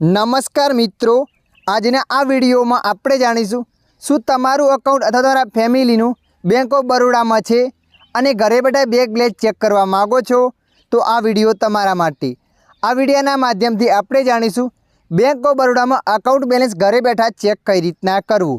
नमस्कार मित्रों, आजना आ विडियो में आपणे जाणीशुं शुं तमारुं अकाउंट अथवा तमारा फेमिलीनुं बैंक ऑफ बरोड़ा में छे अने घरे बैठा बैंक बेलेंस चेक करवा मांगो छो तो आ विडियो तमारा माटे। आ विडियोना माध्यमथी आपणे जाणीशुं बैंक ऑफ बरोड़ा में अकाउंट बेलेंस घरे बैठा चेक कई रीतना करवुं।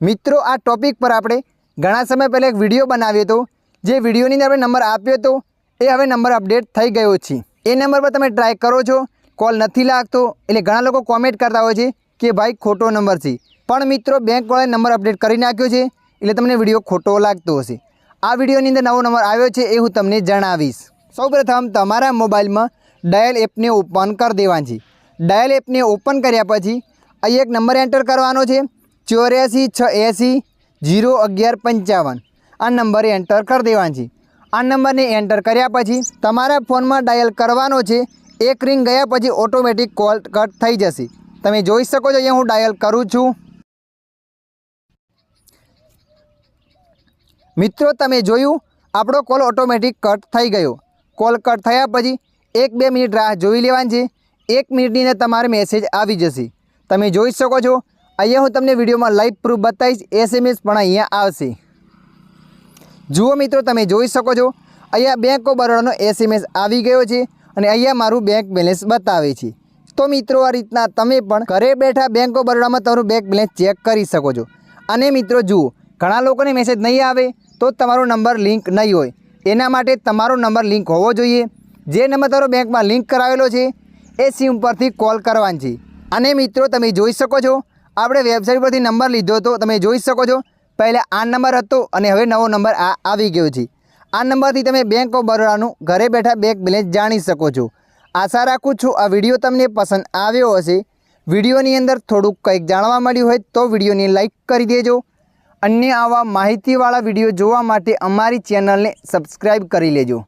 मित्रों, आ टॉपिक पर आपणे घणा समय पहले एक विडियो बनाव्यो तो जे विडियोनी अंदर नंबर आप्यो तो ए हवे नंबर अपडेट थई गयो छे। ए नंबर पर तमे ट्राय करो छो, कॉल नहीं लगतो एटले घणा लोको कॉमेंट करता होय छे कि भाई खोटो नंबर छे, पण मित्रों बैंक वाळे नंबर अपडेट करी नाख्यो छे एटले तमने विडियो खोटो लागतो हशे। आ विडियोनी अंदर नवो नंबर आव्यो छे ए हुं तमने जणावीश। सौप्रथम तमारा मोबाइल में डायल एपने ओपन कर देवानी छे। डायल एपने ओपन कर्या पछी अहीं एक नंबर एंटर करवानो छे 84 680 011 55। आ नंबर एंटर कर देवानी छे। आ नंबर ने एंटर कर्या पछी तमारा फोन में डायल करवानो छे। एक रिंग गया पछी ऑटोमेटिक कॉल कट थई जशे। तमे जोई शको छो अहींया हूँ डायल करूँ छूं। मित्रों, तमे जोयुं आपणो कॉल ऑटोमेटिक कट थई गयो। कॉल कट थया पछी 1-2 मिनिट राह जोई लेवानी छे। 1 मिनिटनी अंदर तमारे मेसेज आवी जशे। तमे जोई शको छो अहींया हूँ तमने विडियो में लाइव प्रूफ बताईश। एसएमएस पण अहींया आवशे। जुओ मित्रों, तमे जोई शको छो अहींया बैंक ऑफ बरोड़ानो एसएमएस आवी गयो छे अने अहींया मारुं बैंक बेलेंस बतावे छे। तो मित्रों, आ रीतना तमे पण घरे बैठा बैंक ऑफ बरोड़ा में तमारुं बैंक बेलेंस चेक करी शको छो। अने मित्रों जुओ, घणा लोकोने मेसेज नहीं आवे तो तमारो नंबर लिंक नहीं होय, एना माटे तमारो नंबर लिंक होवो जोईए। जे नंबर तमारो बैंक में लिंक करावेलो छे ए सिम परथी कॉल करवानो छे। अने मित्रों, तमे जोई शको छो आपणे वेबसाइट परथी नंबर लीधो तो तमे जोई शको छो पहले आ नंबर हतो अने हवे नवो नंबर आवी गयो छे। आ नंबर थी तमे बैंक ऑफ बरोड़ानुं घरे बैठा बैंक बेलेंस जाणी शको छो। आशा राखुं छुं आ विडियो तमने पसंद आव्यो हशे। विडियोनी अंदर थोड़ुंक कंईक जाणवा मळ्युं होय तो विडियोने लाइक करी देजो। अन्य आवा माहितीवाळा विडियो जोवा माटे अमारी चेनलने सब्सक्राइब करी लेजो।